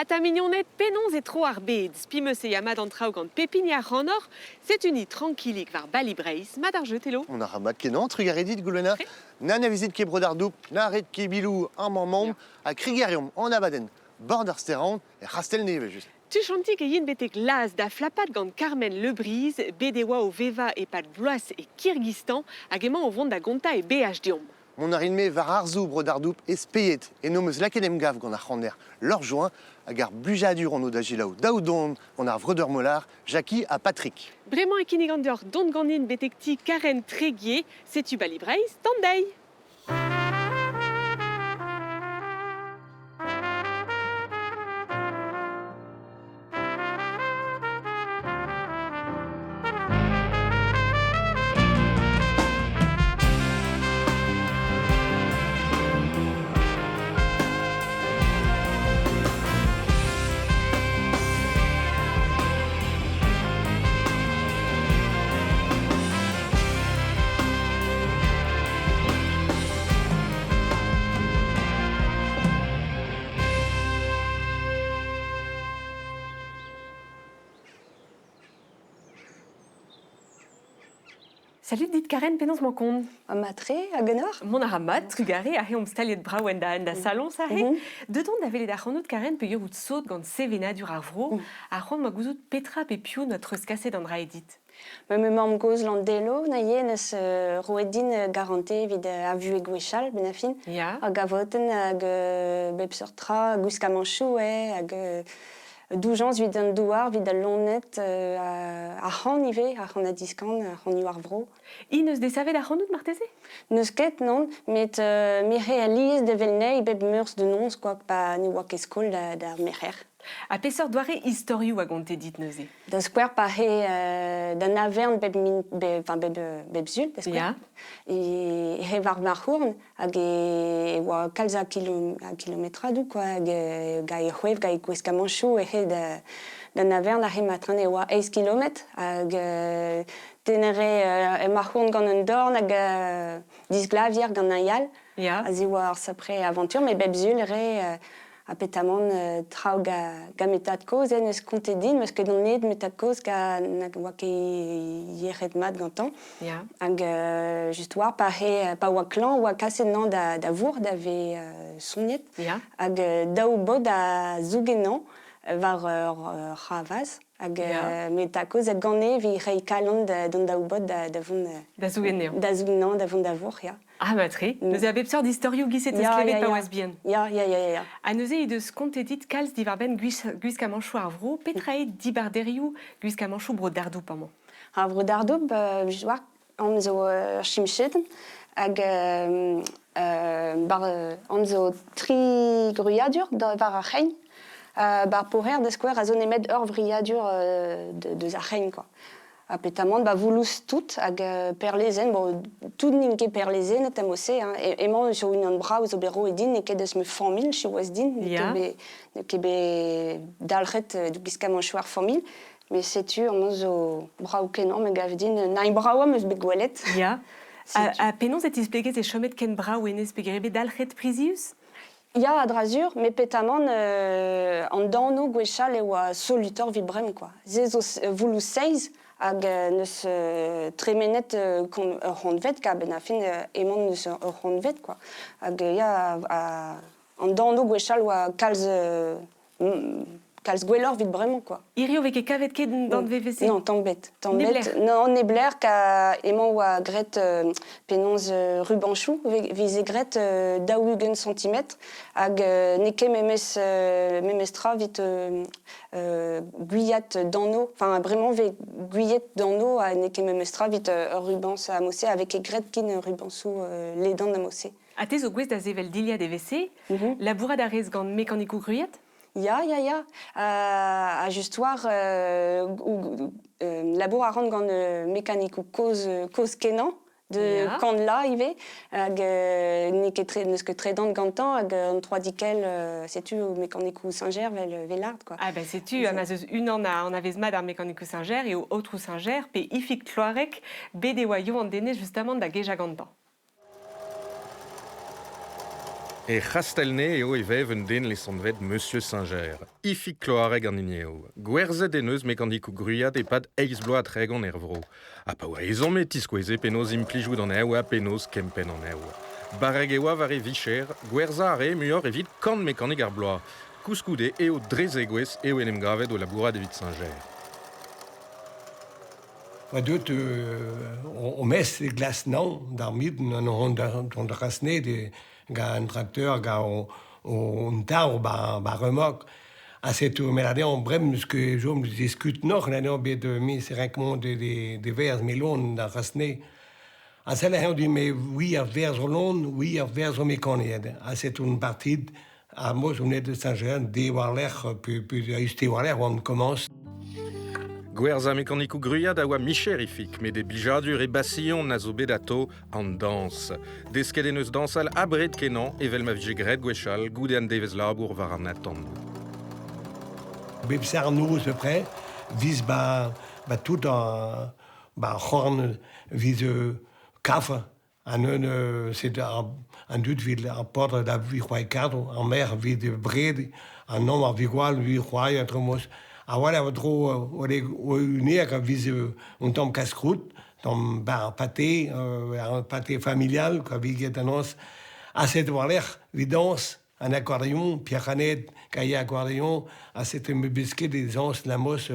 ta mignonnette penons et trop arbed, spimeus et yamad entrao gant pépinière en or, c'est une île tranquillique var bali breis, madar jetelo. On a ramat kenant, trugaredit goulena, nan a vizit ket brodardoup, na red ket bilou en mammam, à Krigarium, en abaden, bordar-sterran, et rastel neve juste. Tu chantis que yin betek las da flapat gant Carmen Lebrise, bedewa au Veva et pat Blois et Kyrgyzstan, agement au vond da gonta et BH diom. Mon a rinme var arzou brodardoup et speyet, et nomeus lakedem gav gant a c'hander leur joint, agar bujadur en odagilaou daoudon, on a vreder molar, Jackie à Patrick. Bremañ e kinigandor don ganin betekti Karen Tréguier, setu bali breis, tandei. Salut dit Karen penons mankon. Matre, a ganar. Mon a ramat, trugare, a he omstaliet brao da salon sa he. Dedans d'avele da c'hanout Karen pe yout saut gant sevena dur ar vro, a c'hom ma gouzout petra pe piou notre skase d'andra edit. Me mam goz landelo, na ye nes roedin garante vid a vu e gwechal, ben a fin. Ya. Hag a voten hag bep sortra, gouska manchou hag doujans vid an douar, vid a lonet a c'han ive, a c'han a diskan, a c'han yu ar vro. Neus de savet a c'hanout marteze? Neus ket non, met me realiz de velnei bep meurs de nons, quoi, pa ni oa ket skol da mecher. A pesor doare historiou a gant edit neuze. Da skwer pa he da navern bep zul, da skwer. Ya. E he var marhourn hag e oa kalz a kilometradou, quoi, hag ga e c'hwev, ga e gweska manchou, e he da navern a he matran e oa 10 kilomet, hag tenere e marhourn gant un dorn hag disglavier gant an yal. Ya. A zi oa ar sapre aventur, me bep zul re a petamon trao ga metat koz, eus konte din, meus ket on ned metat koz ga oa ket yeret mat gantan. Ya. Hag just war pa oa klan, oa kaset nan da vour, da ve sonnet. Ya. Hag daou bod a zougenan var c'havaz. Hag metat koz hag gane vi rei kalant don daou bod da vont... Da zougeneo. Da zougenan, da vont da vour, ya. Ah, matre. Neuze a bep sort d'historiou giset esklevet pa oaz bien. Ya. A neuze e deus kont edit kalz divar ben gwiska manchou ar vro, petra e dibarderioù gwiska manchou bro dardou pamant. Ar vro dardou, just war, an zo chimcheten, hag an zo tri gruyadur var ar c'hein, bar pourrer de skwer a zo nemet ur vriadur deus ar c'hein, quoi. A petamant, voulous tout, hag perlezen, bon, tout n'inke perlezen, et amose, emañ sur une an brao zo bero edin, ne ket deus me famil, chi oaz din, ne ket be dalret du giska manchou ar famil, mais setu, an zo brao kenan, me gav din, na brao meus be gwelet. Ya. A penons et ispleket e chomet ken brao enez pe gerebe dalc'het prizius? Ya a drazur, me petamant an dano gwechal e oa solutor vid brem, quoi. Ze zo voulous seiz, hag neus tremenet ur c'honvet, ka ben a fin emañ neus ur c'honvet, quoi. Hag ya an dano gwechal oa kalz gwellor vid bremañ, quoi. Irio veke kavet ket d'an VVC? Non, tambet. Nebler. Non, nebler ka emañ oa gret penons rubanchou, vize gret daougen centimetr, hag neke memestra vit guyat d'anno, enfin vraiment ve guyet d'anno a neke memestra vit rubans a mosse avec e gret kin rubansou ledan a mosse. A te zo gwez da zevel dilia DVC, labourad a rez gant mekanikou gruyet? Ya. A just war labour a ran gant mekanikou koz kenan, de kant la ive, hag neus ket tredant gantan, hag an troa dikel, setu mekanikou Saint-Ger vel ard, quoi. Ah, ben setu, an a zeus unan an avez mad ar mekanikou Saint-Ger, e o outrou Saint-Ger, pe ifik kloarek, bede oa yo an dene justement da geja gantan. Et Chastelne eo evev un den les sonved Monsieur Singer. Ifik kloareg an ineo. Gwerzet eneus mekandikou gruyad e pad eiz bloat reg an ervro. A pa oa ezon metis kweze penaos implijou d'an ewa penaos kempen an ewa. Bareg ewa vare vicher, gwerza are muor evit kant mekanik ar bloa. Kouskoude eo drezegwez eo enem gavet o labourad evit Singer. Dout o mes e glas nan, d'ar miden an hon da rasne ga un tracteur, ga un tar ba remok. A set o melade an brem eus ket jom diskut noch l'année o bet mis renkmont de verz melon da rasne. A sel a di me oui ar verz o lon, oui ar verz o mekanied. A set un partid a mos o net de Saint-Jean de war l'er, pu a uste war l'er oan commence. Gwerza mekanikou gruyad a oa micherifik, met de bijadur e basillon na zo bedato an dans. Desket en eus dansal abred kenan, evel ma vije gret gwechal, goude an devez labour war an attend. Bep sarnouz après, vis ba tout an horn vis kafe. An c'est an dut vid an porte da vi c'hoai kadro, an mer vid bred, an nom ar vigwal vi c'hoai an tromos. A voilà, o uner a vis un tamm casse-croûte, tamm un pâté familial, ka viget annonce. A set war l'er, vidance, un accordéon, Pierre Hanet, kaye accordéon, a set me bisket des ans la mos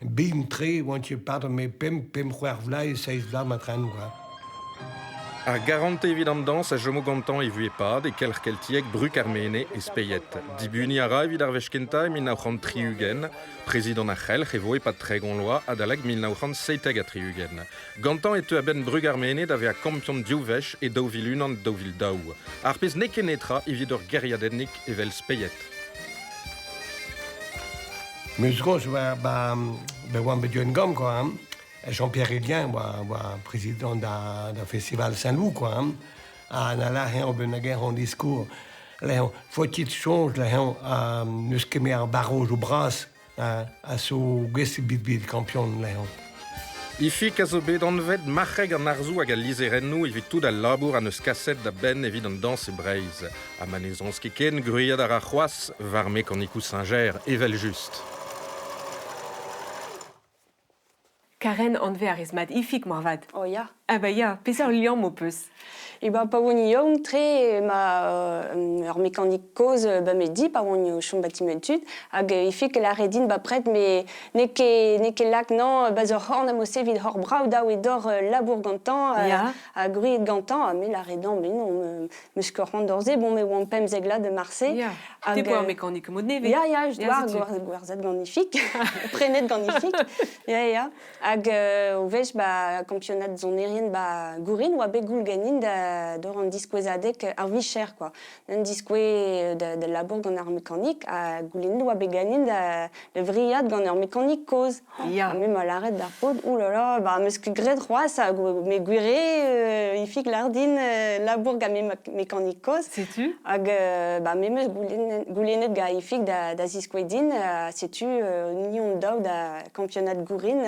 bin tre, want je part me pem c'hoer vlai, seiz vla matran, quoi. A garante evidant dans a jomo gantan e vue pad e kelr keltiek bruk armene e speiet. Dibuni a ra evit ar vechkenta e 1930 président a c'helch e vo e pad tregon loa adalag 1907 a triugen. Gantan e teu a ben bruk armene d'ave a kampion diouvech e daouvil unan daouvil daou. Ar pez ne kenetra evit ur geriadennik evel speiet. Meus gos oan bet un gom, quoi, hein. Jean-Pierre Hélien, président da Festival Saint-Loup, quoi. Hein. An a la hen o ben a ger an discours. La faut-il change, la hen neus kemer ar barroj o bras, a so gwez bit kampion, la hen. Ifik a zo bet anvet marreg an arzou hag a lizerennou evit tout a labour an eus kaset da ben evit an dans e breiz. A manezons ken gruyad ar a c'hoaz, var mekanikou Singer, evel just. Karen anve ar ezmat ifik morvad. Oh ya. Ah ba ya, peseur liam o peus. E ba pa oan iom tre ma ur mekanik koz me di pa oan io chom batimentud hag ifik la redin ba pret me ne ke lak nan ba zo horn amose vid hor brau daou e dor labour gantan a gruet gantan me la redan me non me skorran dorze bon me oan pem zegla de Marseille. Ya, te po ar mekanik mod neve. Ya, je doar gwerzet gant ifik, prenet gant ifik. Ya. Hag o vech ba kampionat zon erien ba gourin oa bet goul ganin d'or an diskouezadek ar vicher, quoi. Un diskouez de labour gant ar mekanik, a goulenn oa bet ganin de vriad gant ar mekanik koz. Ya. Me ma laret d'ar pod, oulala, meus ket gret c'hoaz, me gwire ifik lardin labour gant mekanik koz. Sais-tu? Hag me meus goulennet ga ifik da ziskouedin, setu nion daou da kampionat gourin,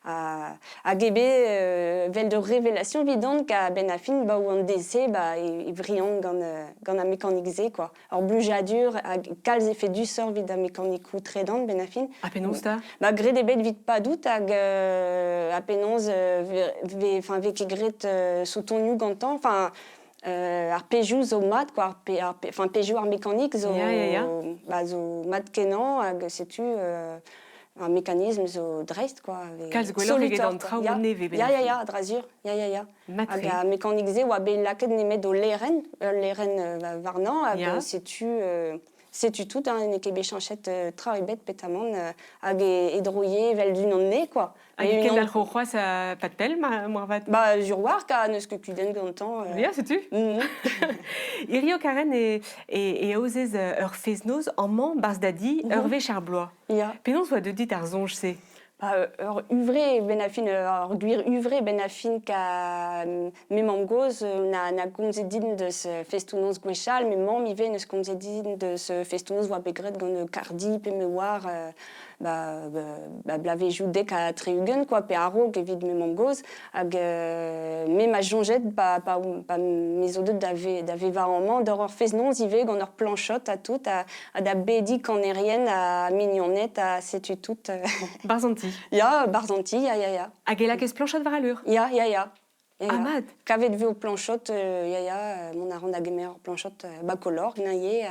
a gebe vel de révélation vidant ka ben a fin ba ou an dese e vriant gant a mekanik ze, quoi. Or blujadur a kalz e fet du sort vid a mekanikou tredant ben a fin. A penons ta? Gret e bet vid pa dout hag a penons ve ket gret soutonioù gantan, ar pejou zo mat, quoi, pejou ar mekanik zo mat kenan hag setu un mécanisme zo dreist, quoi. Kalz gwelloc'h eget an traoù an neve. Ya, drazur. Ya. Matre. Hag a mekanik ze oa bet laket nemet o leren varnan, hag setu tout, ne ket bet chanchet tra e bet petamant, hag e drouye vel d'un an ne, quoi. A ket dal c'hoaz a pat pel, moarvat? Sur war, ka neus ket kuden gantan. Ya, sais-tu? Irio Karen e aozez ur feznoz an man barz da di ur vech ar bloaz. Ya. Penons oa de dit ar zonj se? Uvré, benafin, guir uvré, benafin ka memam goz, na gomzedin de ce festounos gwechal, mais mam ive neus gomzedin de ce festounos voa begret gant kardi, pe me war, blave joudek a treugen, quoi, pe aro evit memam goz, hag me ma jonget, pa mes odet d'ave va en man, d'or festounos ive gant ur planchot a tout, a da bedi kanerien, a mignonnet, a setu tout. Barzanti. Ja, barzanti, ya. Hag ela kez planchot war alur. Ya. Amad. Kavet ve o planchot, mon aron a gemer planchot bakolor, gnaie,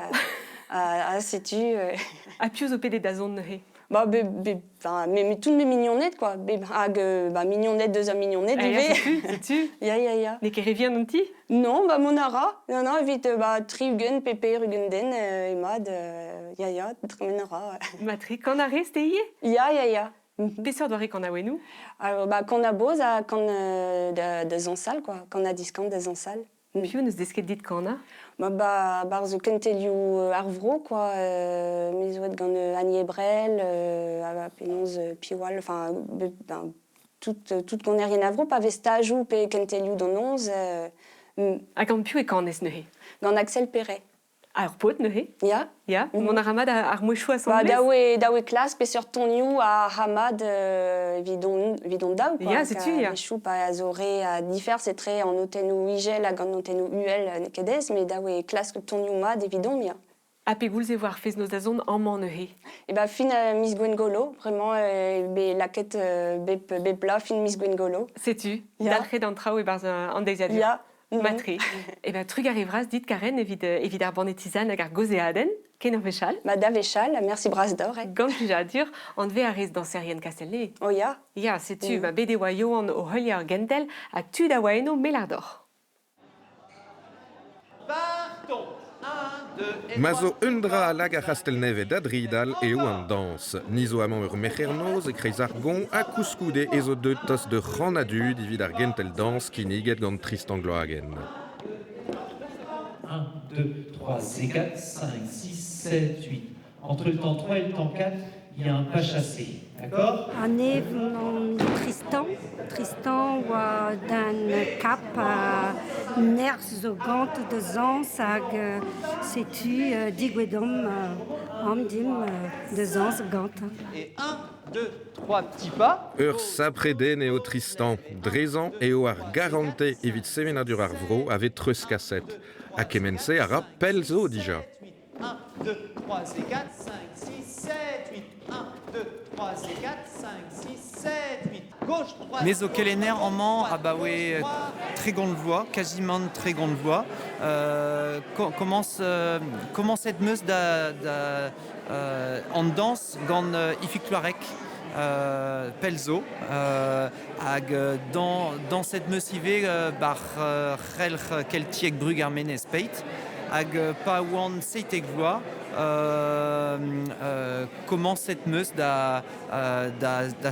a setu. A piou zo pede da zon neuze. Mais tout me mignonnet, quoi. Hag, mignonnet, deux a mignonnet, C'est-tu Ya. Ne ket revien an ti? Non, mon ara. Non, evit, triugen, pepe, rugen emad, ya, tremenera. Matri, kan a rez te ie? Ya. Beseur doare kan a wenou? Quand a boz, quand de zansal, quoi. Quand a discant de zansal. Piou neus desket dit kan a? Barz kentelioù arvro, quoi. Mezouet gant Annie Ebrel, penonz piwal, enfin, tout gant erien avro, pa ve stajou pe kentelioù don nonz, Hag an piou e kan ez neuze? gant Axel Perret. A ur pot neuze? Ya. Ya, mon aramad ar mouchou a son blez? Daoue klas, pe sur tonioù a Hamad vidon daou, quoi. Ya, setu, ya. Chou pa a zoré a differ, c'est très en otenou igel a gant otenou uel nekedez, mais daoue klas tonioù mad evidon, ya. A pe goulz e war fez noz da zon amman neuze? Et fin Miss Gwengolo, vraiment, la quête bepla, fin Miss Gwengolo. Setu, Ya. dalc'het an trao e barz an deiziadur. Ya. Matri. Trug a revras dit karen evit ar banetizan hag ar gozeaden, ken ur vechal. Da vechal, merci bras d'or. Gant plujadur, an ve a rez danserien kastelne. Oh ya. Ya, setu, bede oa yo an o heulier ar gentel hag tud a oa eno melardor. Partons. 1, 2 et Ma 3. zo undra a lag a c'hastelneve d'adridal eo an dans. Nizo amañ ur mechernoz e kreiz ar gont a kouskoude ezo deut tos de c'hanadud evit ar gentel dans kiniget gant Tristan Gloagen. 1, 2, 3 et 4, 5, 6, 7, 8. Entre le temps 3 et le temps 4, il y a un pas chassé. D'accord? Année Tristan oa d'un cap nerz zo gant de zans hag setu digwedom amdim de zans gant. Et 1, 2, 3 petits pas. Ur sapreden eo Tristan, drezan eo ar garante evit sevenadur ar vro avet treus kaset. A kemense a ra pel zo dija. 1, 2, 3 et 4, 5, 6, 7, 8. 1, 2, 3 et 4, 5, 6, 7, 8. Gauche, droite. Mais au Kellener en Mans, très grande voix, quasiment très grande voix. Comment cette meuse en danse, gant Ificloarec, Pelzo, dans cette meuse ive, bar relch keltiek brug armene speit, hag pa oan seitek voix, comment cette meuse da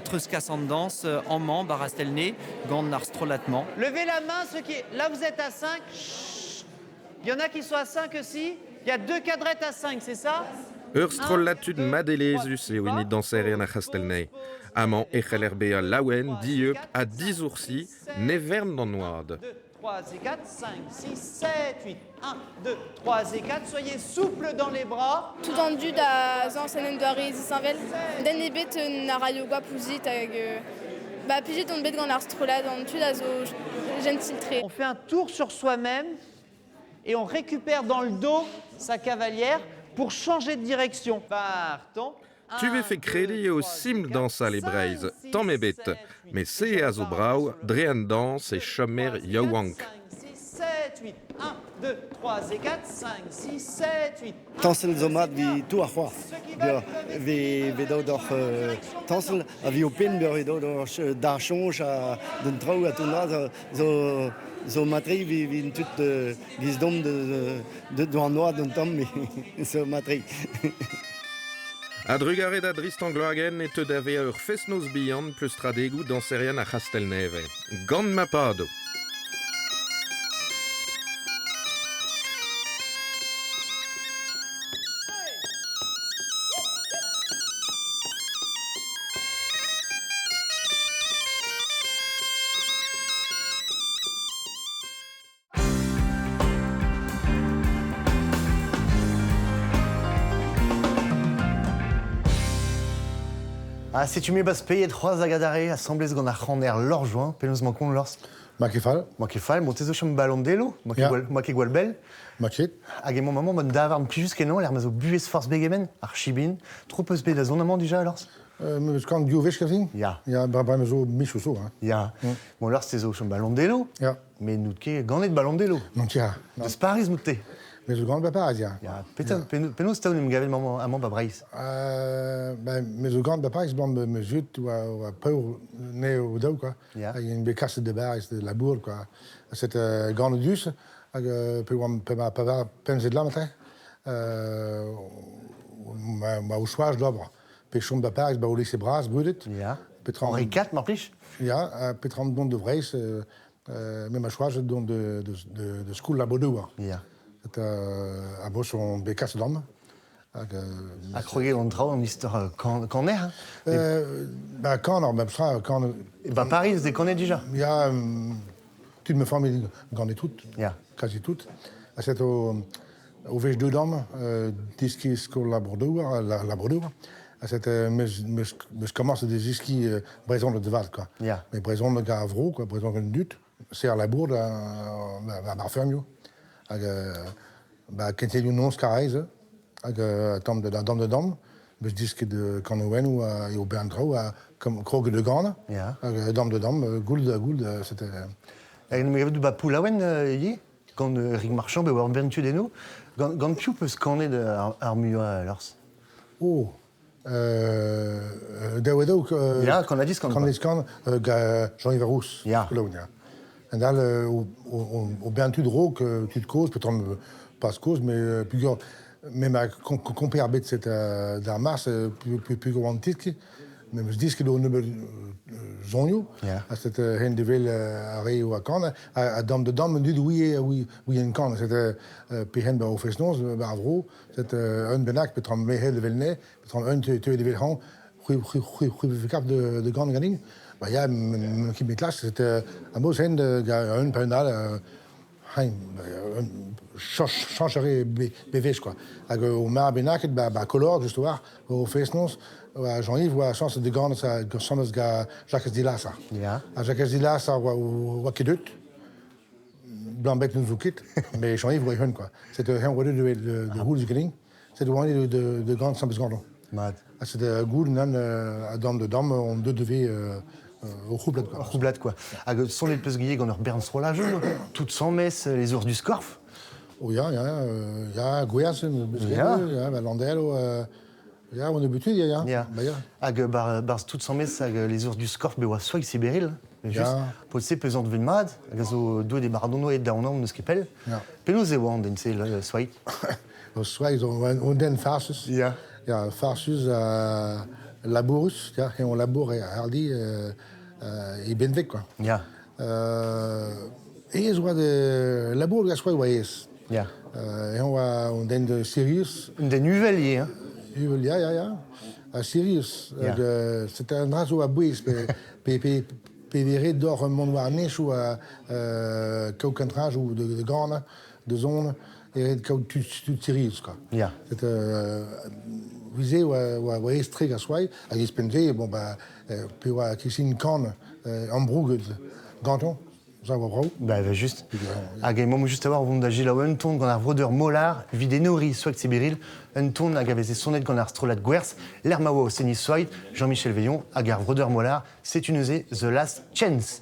treuskas en danse en Mans, bar astelne, gant ar strolatman. Levez la main, ceux qui... Là, vous êtes à 5. Il y en a qui sont à 5 aussi. Il y a 2 cadrettes à 5, c'est ça? Ur strollatud madelezus eo init danserien a c'hastelne. Amañ e c'heller a laouen, dieup a 10 oursi, nevern d'an oad. 2, 3 et 4, 5, 6, 7, 8. 1, 2, 3 et 4. Soyez souples dans les bras. Tout endu da zansenen doare zisanvel. Den ebet na raioga pouzit hag... pijit on bet gant ar strolad an tud a zo gentiltré. On fait un tour sur soi-même et on récupère dans le dos sa cavalière pour changer de direction. Partons. Tu veux fait kredi eo siml dansa le breiz, tant me bet. Mais se a zo brau, drean dans e chomer yaouank. 5, 6, 7, 8. 1, 2, 3 et 4, 5, 6, 7, 8. Tansel zo mat vi tou a c'hoar. Ve daou d'or tansel a vi o pen beur daou d'or da chonj a d'un traoù a tona zo matri vi tout viz dom de an noa d'un tom zo matri. A drugaret a Tristan Gloagen e teud ave ur festnoz bihan plus tradegou danserien a c'hastelneve. Gant ma pado. Ah, si tu mets bas payé 3 agadare, assemblées gant ar c'haner lor joint, penaos mankon lors. Makefal. Makefal, montezo chom ballon delo, make gwal bel. Machet. Hag mon maman m'en davar plijus kenan, l'air mazo buez force begemen, ar chibin. Trop peus bet da zon amant déjà alors. Mais quand Dio Vesh kevin? Ja. Ja, brabant zo michou so, hein. Ja. Bon, lors c'est zo chom ballon delo. Ja. Mais nous ke ganet ballon delo. Non, tiens. De Paris moutte. Mais zo gant bapar, ja. Ja, penaos taoun em gavet maman amant ba braïs. Mais zo gant bapar, is blant me zut ou peur ne o dao, quoi. Ja. Il y a une bécasse de bar, de la bourre, quoi. C'est gant dus, peu ma pavard penser de là, matin. Ma au soir, je dois avoir. Pechon de bapar, is ba olé ses bras, brudet. Ja. Petran. Henri IV, mar plij. Ja, petran don de vreis, mais ma choix, je don de school la Bordeaux. Ja. A bos on bécasse d'homme. A kroget an trao an istor kaner. Bah, quand, même ça, quand. Bah, Paris, des connaît déjà. Il y a toute ma famille, gagné toutes, Ja. quasi toutes. C'est au Vèche de Dame, disque school la Bordeaux, la Bordeaux. C'est mais commence des disques Braison de Val, quoi. Ja. Mais Braison de Gavro, quoi, Braison de Dut, c'est à la bourde, à Barfermio. Bah, quand il y a une once carré, avec la dame de Dame, mais disque de Canoën ou au Berndrou, comme Kroge de Gane, Ja. Dame de Dame, Gould, c'était. Hag me gavet du ba poulaouen ye, gant Rig Marchand, be war bentu deno, gant piou peus kanet ar mua lors. Oh, Dawedo, Ja, quand a dit quand les scans, Jean-Yves Rousse, Ja. Cologne. Et là, au Berndrou de Roux, tu te causes, peut-être pas se cause, mais plus grand. Mais ma compère bête cette d'Armas, plus grand titre. Mais je dis que le number zonio, à cette Hendeville à Ray ou à Cannes, à Dame de Dame, me dit oui, une Cannes. C'était Pihen au Fesnos, Bavro, c'était un benac, peut-être Mehel de Velnay, peut-être un tué de Velhan, cap de Grande Ganing. Bah, il y a qui me classe, c'était un beau scène de un pendal, changerait BVH, quoi. Au Mar Benac, color, juste voir, au Fesnos. Jean-Yves voit chance de grandes chance Jacques Dilassa. Ja. Jacques Dilassa voit qui d'autre. Blanbec nous quitte, mais Jean-Yves voit un quoi. C'est un rôle de roule du green. C'est de grandes sans besoin. Mad. C'est de goût nan à dame de dame on devait au roublat quoi. Roublat quoi. Hag son les peus guillet gant ur Berns rollage, toutes sans messe les ours du Scorf. Oh ja, Goyas, Landel, ja, on a buté, ja. Ja. Ja. Hag bar toutes sans messe hag les ours du Scorf be oa soig sibéril. Juste, Ja. potse pesant de mad, hag zo deux des bardono et daonan neus kepel. Ja. Penaos e oan den se soig. Soit ils ont den farsus. Ja. Ja, farsus labourus, ja, et on laboure et hardy et benvec quoi. Ja. Et ils ont de labour ja soit voyez. Ja. Et on den de Sirius. Den uvelier, hein. Ja. À Sirius. Ja. C'est un raso à bouis, pévéré d'or un monde warnish ou à caucantrage ou de grande, de zone. Et tu Sirius quoi. Ja. C'est visé ou très à soi, à dispenser, bon bah, puis à qui une canne, en brug, ganton, ça va bravo. Bah juste. Hag emañ just a war vont da gila un ton gant ar vrodeur molar, vide nori soig sibéril, un ton hag avait sonnet gant ar strolat gwerz, l'er ma oa o seni soig, Jean-Michel Veillon, hag ar vrodeur molar, c'est une The Last Chance.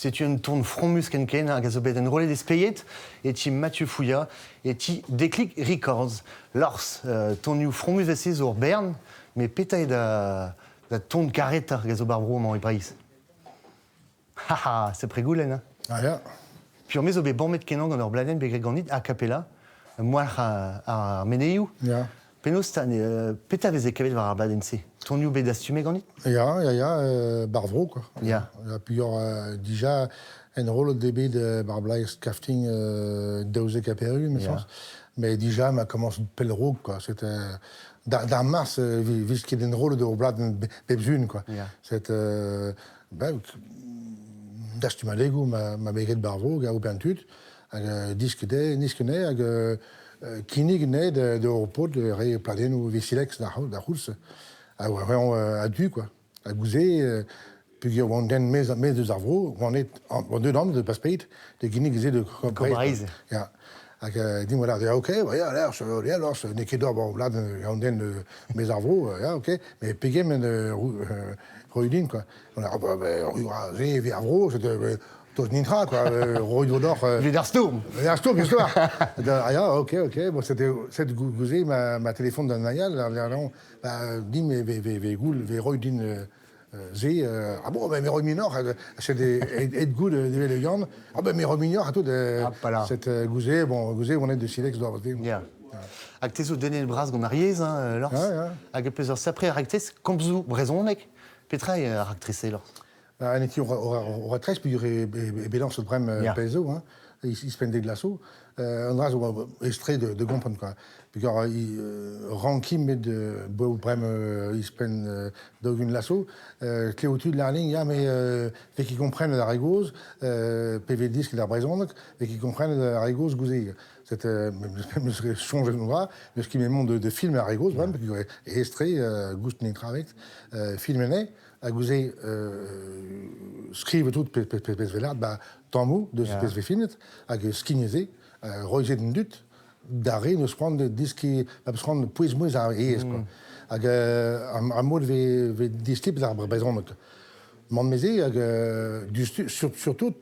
C'est une tourne front muskenken, un gazobet en relais d'espayet, et ti Mathieu Fouilla, et ti Déclic Records. Lors, ton new front musvessé sur Berne, mais pétaille da tourne carreta, gazobarbro, mon Ibraïs. Haha, c'est prégoulen, hein. Ah, ja. Puis on met au bon mettre kenan dans leur bladen, begreganit, a cappella, moi à Meneiou. Ja. Penostan, pétavez kavet var bladense. Ton new bedastume ganit? Ja, Barvro, quoi. Ja. Il y a plusieurs, déjà, un rôle de début de Barblaïs Crafting d'Ausé Caperu, mais Ja. mais déjà, ma commence de Pellerogue, quoi. C'était, dans mars, vu qu'il y a un rôle de Bladen Bebzun, quoi. Ja. C'est, d'astume lego, ma béguet de Barvro, gars, au pentut, discuter, kinig né de repos de ré pladen ou vesilex da roulse à du quoi à gouzer puis on donne mes deux arvros on est en deux noms de paspeit de kinig de Cobraise. ja dis voilà ok voilà alors ce n'est que d'or là on donne mes arvros ja ok mais pigé men Roydin quoi on a j'ai arvros c'était Tot Nintra, quoi, Roydodor. Vidarsturm. Vidarsturm, bien sûr. Ah, ja, ok. Bon, c'était cette gouzé, ma téléphone d'un Nayal, dit, mais ve Roydin zé, ah bon, mais Roy Minor, c'est des goûts de Vélégan. Ah, ben, mais Roy Minor, à tout, cette gouzé, on est de Silex, doit voter. Ja. Ak tezo donné le bras gant ariez, hein, lors. Ak plusieurs sapres aractes, kompzou brezonek, petraille aractrice, lors. En était au retraite, puis il y aurait balance de brème PSO, hein. Il se prend des glaçons. On a extrait de Gompon, quoi. Puis il rankim met de brème, il se prend d'aucune lasso. Clé au-dessus de la ligne, mais fait qu'ils comprennent la régose, PV10 qui la présente, et qu'ils comprennent la régose gouzée. C'est me changer de noir, mais ce qui me montre de film à régose, parce qu'il y aurait extrait, gouste n'est avec, film né. À gouzer scrive tout PSV-là, tamou de PSV filmet, avec skignezé, roiser d'un dut, d'arrêt nous prendre disque, parce qu'on puise moins à est quoi. Avec un mot de disque d'arbre besoin donc. Mon mézé, surtout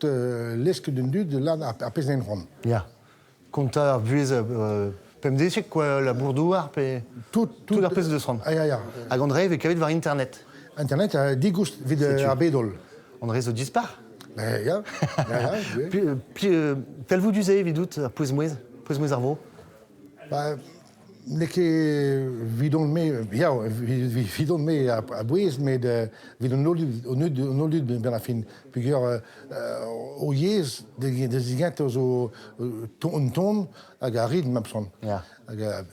l'esque d'un dut de là à PSV en rond. Ja. Quand t'as vu PMD, c'est quoi la bourdouar, tout la PSV de rond. Ah. À Gondré, avec avait voir Internet. Internet a digust vid abedol. On réseau dispar. Ja. Puis tel vous dusez vidout à Pouizmouez arvo. Neke vidon me à Bouez, mais de vidon nolud ben la fin. Puis au yes des gigantes au ton à garid m'absent. Ja.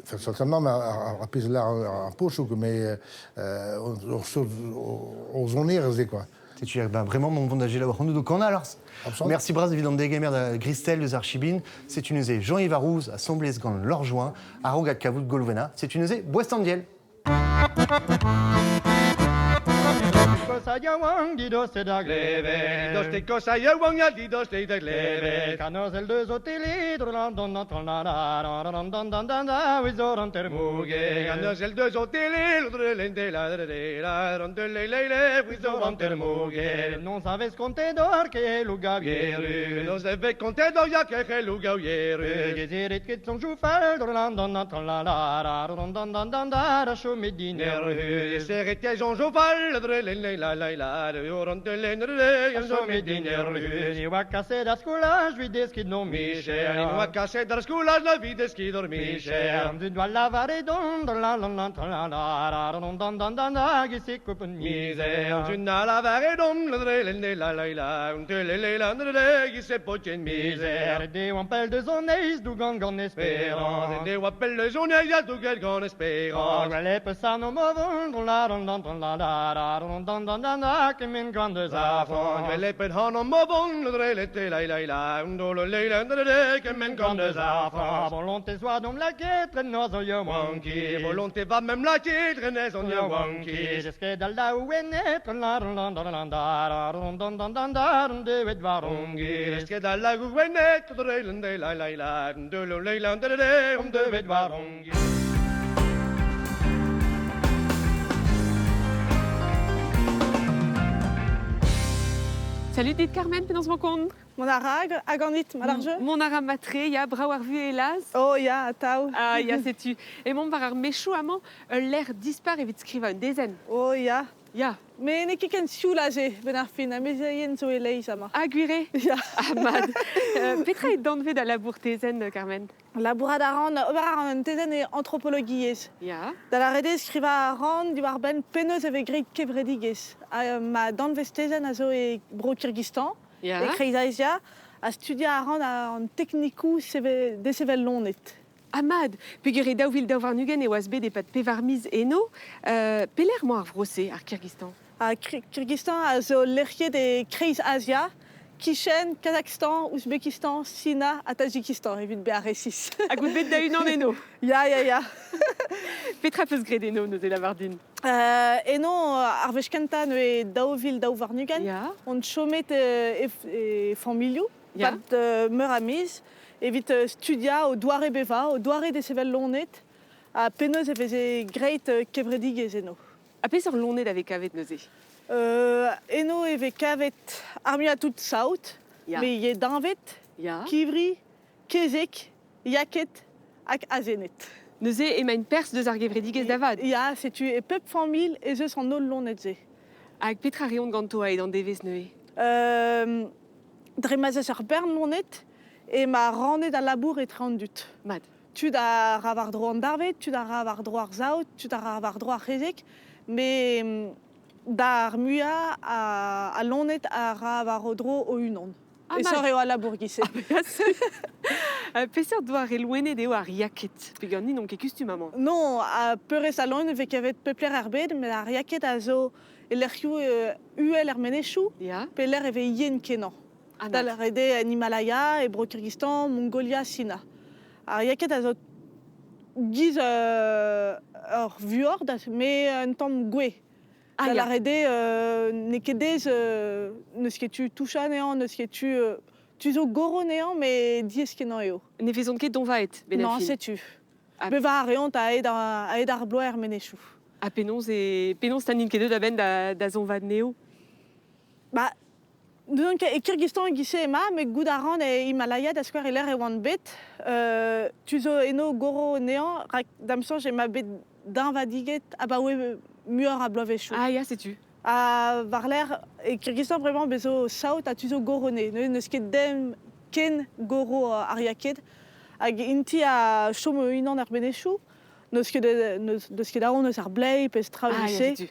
Certainement à pis là en poche mais aux onères quoi. Tu as vraiment mon bon d'agir là où nous qu'on a alors. Merci Bras évidemment des gamers de Christelle de Archibines. C'est une usée Jean-Yves Arouz à Somblesgan l'Orjoin à Rogat Cavout Golovena. C'est une usée Boestandiel. Sayawang didos te da gleve didos te ko sayawang ya didos te da gleve kanos el deux hôteliers don don don don don don don wizoran termuge kanos el deux hôteliers lende la don de le wizoran termuge non savais compter d'or que lugavier non savais compter d'or ya que lugavier gezirit que son joufal don don don don don chomidiner serait Jean Joval la yorante lenre so mediner ni va casser da scuola vides che non mi c'è ni va casser da scuola la vides che dormisce non doit lavare don la che si coupe mise tu na lavare don la un tele la che se poche mise de un pel de zones du gangon espérance de un pel de zones ya du gangon espérance les passano movon la che min grande zafon le pet hono mobon le te la undolo le che min grande zafon volonté soit dom la quête nos yo monkey volonté va même la quête nos yo monkey jusqu'à dalla uenet la de vet varungi jusqu'à dalla uenet la de vet varungi. Salut dit Carmen, penans mon compte. Mon arag, aganit, malarge. Mon ara matre, ya brawar vu hélas. Oh, ya, tau. Ah, ya, sais-tu. Et mon barar méchou amant, l'air disparaît vite scriva une dizaine. Oh, ya. Ya. Mais n'est qu'un soulagé, ben arfin, a mesayen zo elei, sama. Aguirre. Ya. Ahmad. Petra est d'enlever dans la bourtézen, Carmen. La bourradaran, obaran, un tezen et anthropologies. Ya. Dans la rede, scriva ran, du barben, peneuse avec grec kevrediges. Ma dans vestezen, a zo e bro Kyrgyzstan. Ya. Et Kreisaisia, a studia a ran en technikou de sevel lonet. Ahmad, pugure daouvil daouvarnugen et wasb des pat pevarmiz eno, peler mo ar vrossé ar Kyrgyzstan. À Kyrgyzstan, a zo lerchier de Kreisaisia, Kishen, Kazakhstan, Ouzbékistan, Sina, à Tadjikistan, évite BR6. A gout bet da un an eno. Ya. Petra peus gred eno, noze la vardine. Eno, ar vechkenta ne daouvil daouvarnugen, Ya. on chomet e familhou, Ya. pat meur amiz, evit studia au doare beva, au doare de sevel lonet, a peneuse e greit kevredigez eno. A pe sur l'onnet avec avet noze. Eno eve kavet armia tout saout, Ya. mais ye danvet, Ya. kivri, kezek, yaket, ak azenet. Noze ema une perse deus ar gevredigez davad. Ya, setu e pep famil e zeus an ol lonetze. Hag petra reont ganto a dans devez neue. Dremazez ar bern lonet, e ma ranet a labour et trandut. Mad. Tu da ravar dro an darvet, tu da ravar dro ar zaout, tu da ravar dro ar rezek, mais dar muia a lonet a ravar o dro o unon. Ah, E mal. sor eo a labour gise. Peser doar e loene deo ar yaket. Pegan ni non ket kustum amañ. Non, a peurez a loen evit kevet peupler ar bed, mais ar yaket a zo e lerioù uel ar menechou, Ya. pe ler eve yen kenan. Ah, Da mad. ler ede en Himalaya, e bro Kyrgyzstan, Mongolia, Sina. Ar yaket a zo giz ur vuord, mais un tamm gwe. Ah, Da ya. ler ede ne kedez neus ket tu toucha nean, neus ket tu zo goro nean, mais diez kenan eo. Ne vezont ket donvaet, ben Non, afin. setu. Ah. Beva a reont a ed ar bloer menechou. A penons tanin ket da ben da zonvad neo. Bah, donc, e Kyrgyzstan gise ema, mais gout a ran e Himalaya da skwer e ler e oan bet. Tu zo eno goro nean, rak damsanj ema bet d'invadiget a ba oe muor a bloavechou. Ah, ya, sais-tu. A var ler, e Kyrgyzstan vraiment bezo saout a tu zo goro ne. Neus ket dem ken goro ar yaket. Hag inti a chom unan ar benechou. Neus ket a ron neus ar blei, pez Ah, ya, traouse. sais-tu.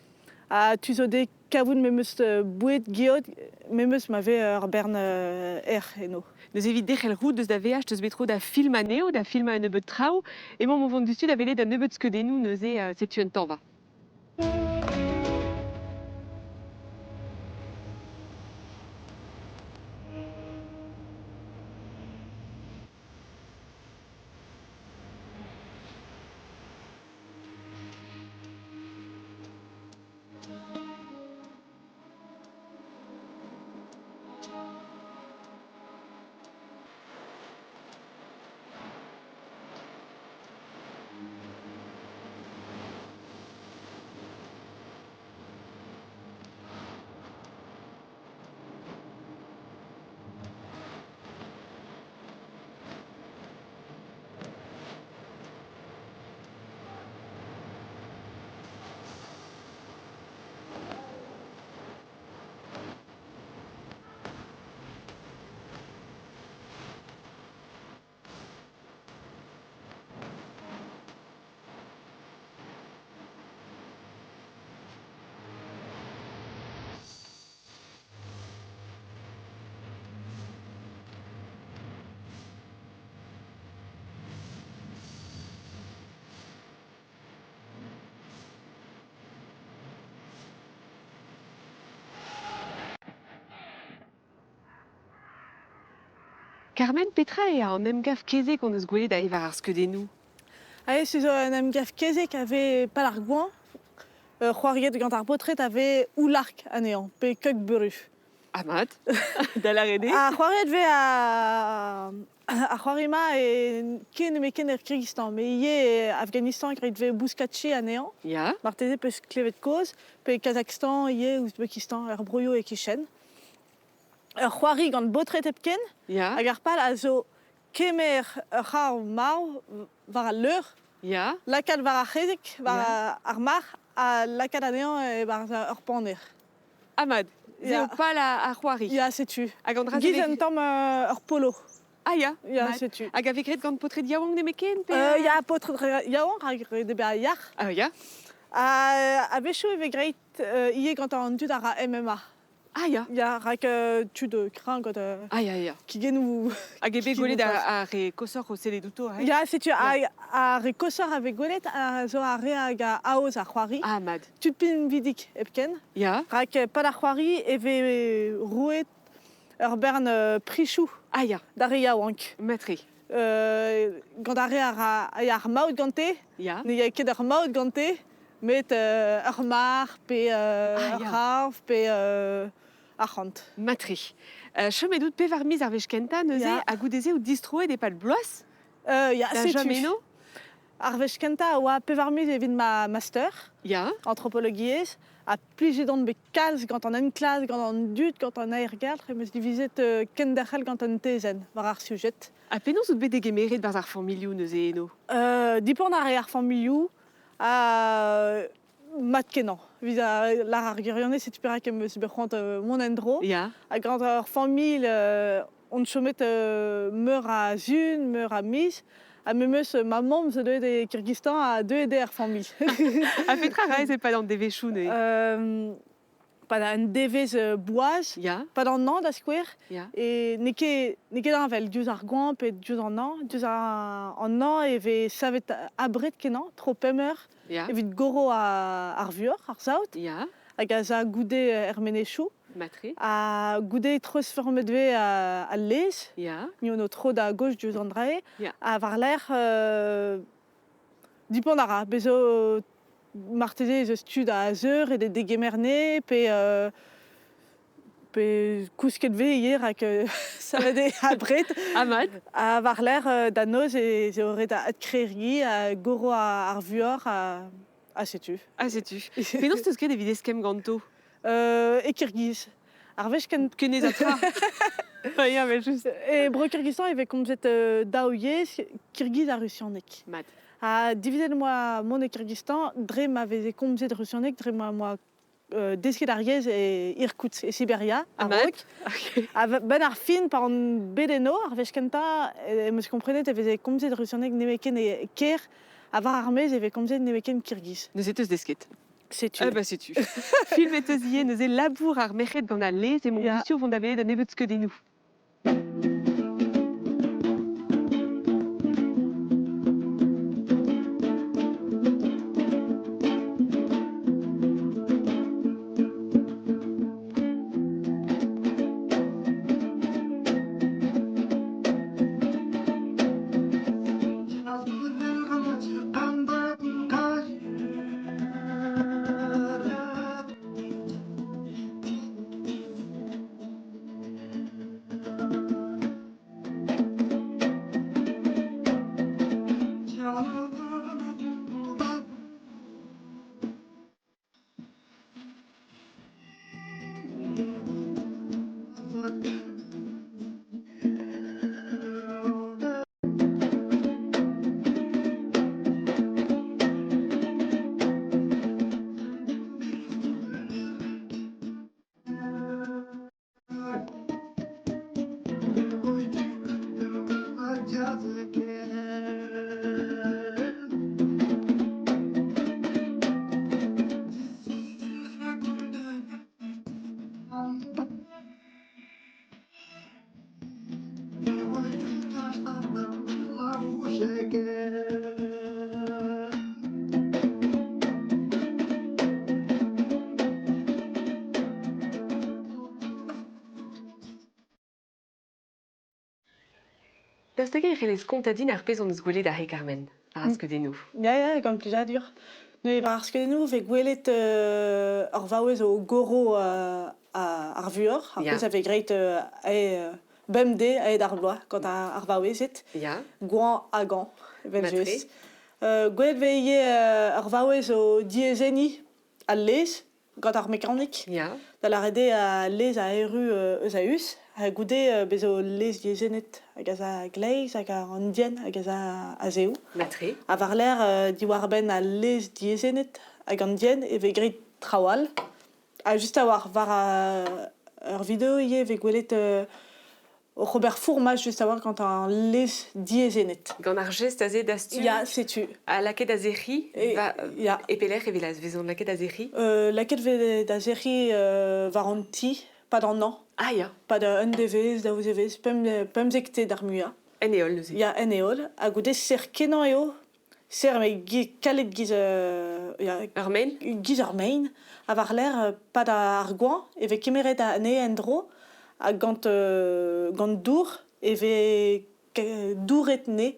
A tu zo de kavoun memeus bouet giot, memeus ma ve ur bern eno. Neus evit dechel rout deus da veaj deus betro da film a neo, da film a nebeut trao, et mon vont du sud a vele da nebeut skedenou neuze setu un tamm va. Carmen Petra e a an emgav keze qu'on eus gwelet da evar ar skedenou. Ae, se zo un emgav kezek ave pal ar gouan, c'hoariet gant ar potret ave oulark anean, pe keuk beru. Ahmad, da la rede. A c'hoariet ve a c'hoarima e ken me ken er Kyrgyzstan, me ie Afghanistan gret ve bouskatche anean, Ya. marteze peus klevet koz, pe Kazakhstan, ie Ouzbékistan, er broio e Kishen. c'hoari gant botret epken, Ja. hag ar pal a zo kemer c'har mau war a leur, Ja. lakad war a c'hezek, war ar mar, a lakad anean war ur paner. Amad, Ja. zeo pal a c'hoari. Ya, setu. Hag an dra Giz en tamm ur polo. Ah ya. Ya, Mad. setu. Hag a vekret gant potret yaouank nemeken pe? Ya potret yaouank hag debe a yar. Ah ya. A vechou e greit ie gant an dud ar a MMA. Ah ya. Ya, rak tu de kran gant Ah ya ya. kigenou. Hag ebe golet a re kosor o sele douto. Ya, setu a re kosor a vegolet a zo a re hag a aoz ar c'hoari. Ah mad. Tud pin vidik epken. Ya. Rak pad ar c'hoari e ve rouet ur bern prichou. Ah ya. Da re yaouank. Matri. Gant a re ar maout gante. Ya. Ne ya ket ar maout gante. Met ur mar, pe ur rav, pe ar c'hant. Matri. Chomedout pe var miz ar vechkenta neuze Ya. a goudeze ou distroet e pal bloaz? Ya, Da setu. jameno? Ar vechkenta oa pe var miz evit ma master. Ya. Anthropologiez. A plijedon be kalz gant an enklas, gant an dud, gant an aergal, e meus divizet kenderc'hel gant an tezen war ar sujet. A penaos out bet degemeret war ar familioù neuze eno? Dipant ar ar familioù a mat kenan. Vid a lar ar girionez setu perak em eus bec'hant mon endro. Ya. A gant ar famil on chomet meur a zun, meur a mis. A memeus ma mamm ze deuet e Kyrgyzstan a deuet ar famil. A petra raez e pad an devechou ne? Pad an devez boaz, Ya. pad an an da skouer. Ya. E ne ket anvel diouz ar goan pe diouz an an. Diouz an an e ve savet abret kenan, tro pemer. Ya. Evit goro ar vuor, ar saout. Ya. Hag a za goude er menechou. Matri. A goude troz formedve a lez. Ya. Ni ono tro da gauche diouz an drae. Ya. A var l'air dipant a ra. Bezo marteze eus stud a zeur e de degemerne pe kousket ve hier hag savede abret. Amad. A var l'air da noz e ze oret a adkrergi a goro ar vuor a setu. Ah setu. Penaos teus ket evit eskem ganto? E Kyrgyz. Ar vech Kenez a tra. Ya, mais juste. E bro Kyrgyzstan e ve komzet daou yez Kyrgyz a Russianek. Mad. A divizet moi mon e Kyrgyzstan, dre ma veze komzet Russianek, dre moi desket ar yez e Irkoutsk e Siberia, ar Amad. rok. A ben ar fin par an bedeno, ar vech kenta, meus komprenet e veze komzet Russianek nemeken e ker, a var ar mez e ve komzet nemeken Kyrgyz. Neuze teus desket. Setu. Ah bah setu. Film et eus ie neuze labour ar merc'hed gant a lez e mon Ya. gustio vont da velet an evet skeudennoù. Daoust hag e c'helez kontadin ar pezh an eus gwelet ar Carmen, ar skeudennoù. Ya, gant plijadur. Ne var ar skeudennoù ve gwelet ur vaouez o goro ar vuor. Ar Ya. pezh a ve greit bemde aed ar bloaz gant ar vaouezet. Ya. Gouan a gant, evel Matre. zeus. Gwelet ve ie ur vaouez o diezeni a lez gant ar mekanik. Ya. Da la rede a lez a eru eus a us. goude bezo les diezenet hag a gleiz hag a andien hag a zeo. Matre. A var l'air diwar ben a les diezenet hag andien ve grit trawal. A just a var ur video ve gwelet Robert Fourmage just a quand un les diezenet. Gant ar gest a zed astu. Ya, setu. A laket a zeri. Ya. E pelec'h e velaz vezon laket a zeri. Laket da zeri var an ti, pas d'an an. Ah ya. Pas d'un devez, da vous avez, pem zekte d'ar muia. En eol neuze. Ya, en eol. A goude ser kenan eo, ser me kalet giz... Ur main. Giz ur main. A var l'air pas d'ar gouan, e ve kemeret a ne en dro, a gant dour, e ve douret ne.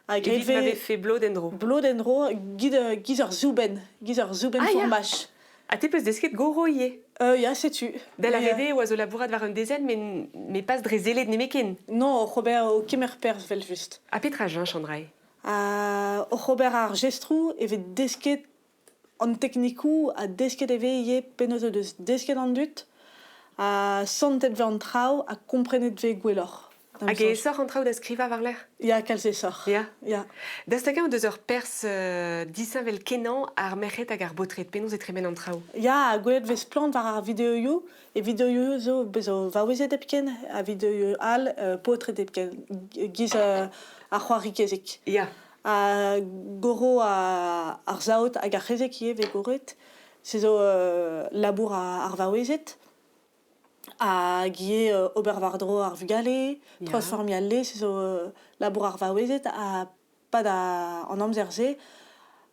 Evit m'avait fait blod en dro. Blod en dro, giz ur zouben formage. A te peus desket goro ie. Ya, setu. Da la rede oa zo labourat war un dezen, mais pas dre zelet nemeken. Non, Robert o kemer pers vel just. A petra jen, Chandrai. Robert ar gestrou evet desket an teknikou a desket eve ie penoz o deus desket an dut a santet ve an trao a komprenet ve gwellor. Hag e sor an trao da skriva war l'air? Ya, kalz e sor. Ya? Ya. Da staka o deus ur pers disin vel kenan ar merc'het hag ar botret, penoz e tremen an trao. Ya, a gwelet vez plant war ar videoioù, e videoioù zo bezo vaouezet epken, a videoioù al potret epken, giz ar c'hoari kezek. Ya. A goro ar zaot hag ar c'hezek ie ve goret, se zo labour ar vaouezet, a gie ober war dro ar vugale, transformiale, se zo labour ar vaouezet, a pad an amzerze,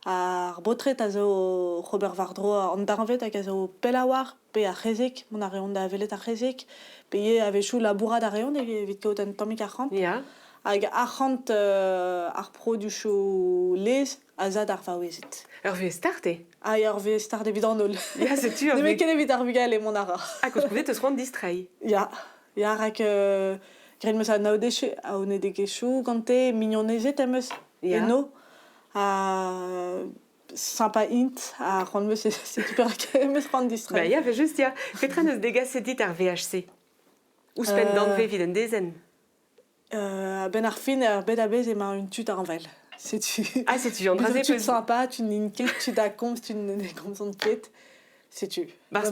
ar botret a zo Robert war dro an darvet hag a zo pel a war, pe ar c'hezek, mon ar reont da velet ar c'hezek, pe ie a vechou labourad ar reont, evit kaout an tammik ar c'hant. Ya. Hag ar ar produchou lez a zad ar vaouezet. Ur vez starte? Ur vez starte evit an ol. Ya, setu. Ne ket evit ar vugale mon ara. Ha, koz koudet eus c'hoant distrai. Ya. Ya, rak gret meus a naodechu, a one degechou, gante mignonezet emeus. Ya. Eno. Sympa int, a c'hoant meus setu perak emeus c'hoant distrai. Ba ya, fe just ya. Petra neus degaset dit ar VHC? Ouspen danve vid en dezen? Ben ar fin ar bet a bez ema un tut ar anvel. Setu. Ah, setu, an draze peus... sympa, tu n'in ket, tu da komz, tu n'in komz an ket. Setu. Bar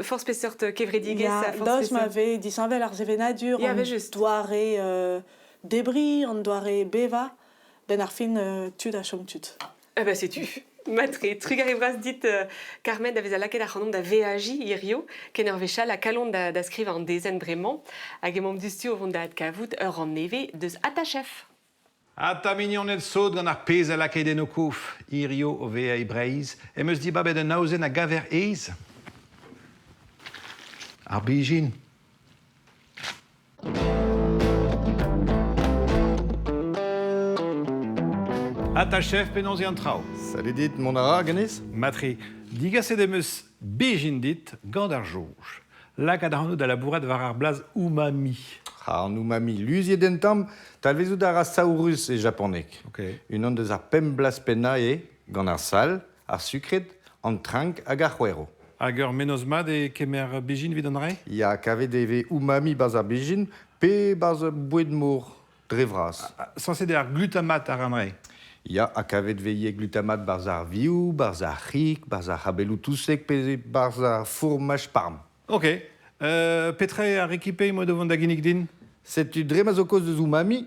force pesort kevredigez, sa force pesort. Dos m'ave disanvel ar zevenadur, ya, ve just. Doare debris, an doare beva, ben ar fin tut a chom tut. Ah bah, setu. Matre, trug ar evraz dit Carmen da vez a laket ar c'hanom da VAJ irio, ken ur vechal a kalon da skriva an dezen bremañ, hag emom dustu o vont da ad kavout ur an neve deus atachef. Ata mignonet sot gant ar pez a laket en o kouf, irio o vea e breiz, emeus di babet un naozen a gaver eiz. Ar bijin. Ata chef penonzi an trao. Salut dit mon ara ganez? Matri, digaset emeus bijin dit gant ar jauj. Lak ad arnaud da labourat war ar blaz umami. An umami luzie dentam, talvezout ar saurus e japonek. Okay. Unan deus ar pem blaz penna gant ar sal, ar sukret, an trank hag ar c'hwero. Hag ur menozmad e kemer bijin vid an re? Ya kavet eve umami baz ar bijin, pe baz boued mour drevras. Sanse de ar glutamat ar an re? Ya, a kavet veie glutamat barz ar viou, barz ar c'hik, barz ar c'habelou tousek, pe barz ar fourmaj parm. Ok. Petre ar ekipe mo devant da ginnig din? Setu dremaz o koz deus umami,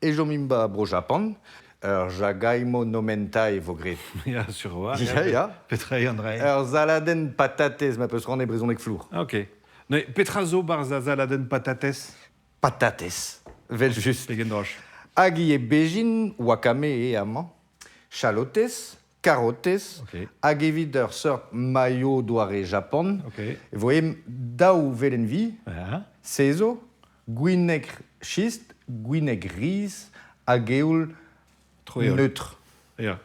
e jomimba bro Japan, ur jagaimo nomenta e vogret. Ya, sur oa. Ya. Petre an re. Ur zaladen patates, ma peus ran e brezonek flour. Ok. Ne, petra zo barz a zaladen patates? Patates. Vel just. Pegen droch. Hag ie bejin, wakame e amant, chalotes, karotes, hag evit ur sort mayo doare Japon, voem daou velen vi, sezo, gwineg schist, gwineg riz, hag eoul neutre. Ya.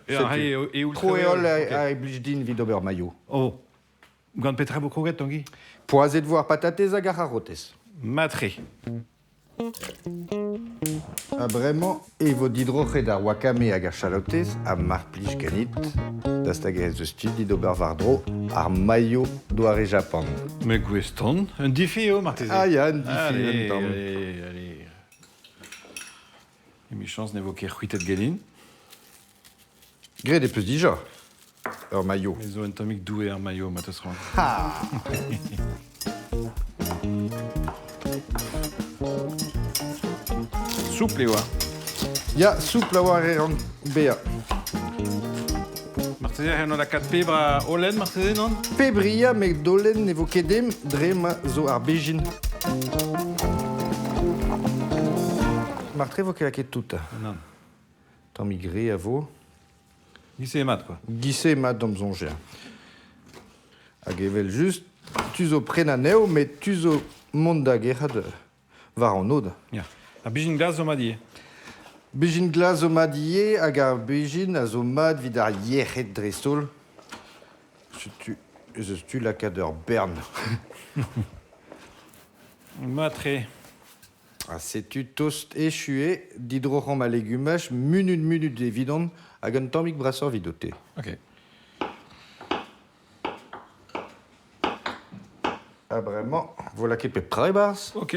Troeol a eblij din vid ober mayo. Oh. Gant petra bo kroget, tangi? Poazet voir patates hag ar harotes. Matre. Bremañ evo didroc'het ar wakame hag ar chalotez a marplij ganit da stagerez eus stud d'ober vardro ar maillot doare Japan. Me gweston, un difeo, Marteze. Ah ya, un difeo, Allez, un tamm. allez. E mi chans ne vo ket c'hwitet gelin. Gret e peus dija, ur maillot. Me zo un tammig doue ar maillot, ma teus ran. Ha! Souple oa. Ya, souple a war an bea. Marteze, c'en la kat pebr a olen, Marteze, non? Pebria me dolen ne vo kedem dre ma zo ar bejin. Martre vo ket tout. Non. Tamm gre a vo. Gise e mat, quoi. Gise mat d'om zonger. Hag evel just, tu zo pren aneo, met tu zo mont da gerad war an od. Ya. A bijin glas o ma die. Bejin glas o mad ie hag ar bejin a zo mad vid ar yec'het drestol. Eus tu lakad ur bern. Matre. Setu toast echué, didroc'h ma legumaj, munut evidon, hag un tammig brasor vidote. Ok. Bremañ, voilà ket pep tra e bars. Ok.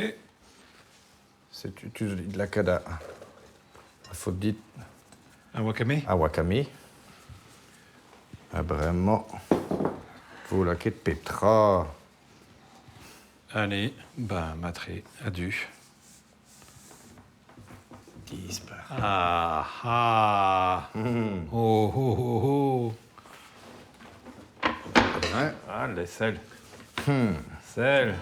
Setu tu zo dit lakad a faute dit A wakame? a wakame. Bremañ, voilà ket pep tra. Allez, bah, matre, adieu. Dispar. Ah, ah. Oh, oh, oh, oh. Ouais. Ah, le sel. Sel.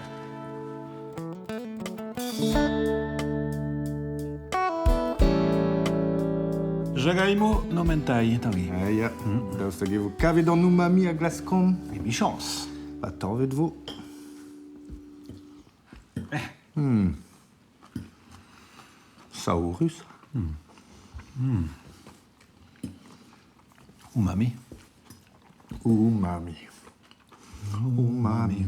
Jagaimo no mentai, tangi. Aia, daoust hag evo kavet an umami a glaskom. E mi chans. Ba torvet vo. Saurus. Umami. Umami. Umami.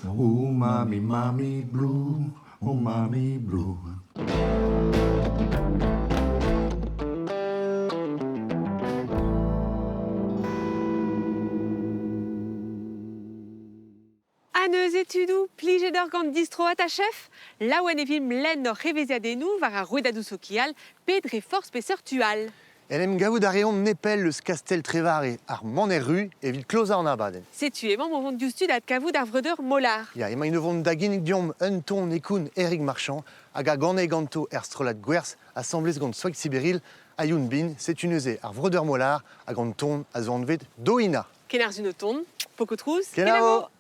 Umami, mami blue. Umami blue. An eus etudou, plije d'or gant distro a ta chef, la oan e film len nor reveziadennou war a rouedadou sokial, pedre force peseur tual. En em gavout a reont nepel eus kastel trevare ar maner ru evit kloza an abaden. Setu emañ mo vont diustud ad kavout ar vreudeur molar. Ya, ema ino vont da ginnig diom un ton ekoun Eric Marchand hag a gane ganto er strolat gwerzh assemblez gant soig Sibéril a youn bin, setu neuze ar vreudeur molar a gant ton a zo anvet doina. Ken ar zun o ton, poko trouz, Kenavo.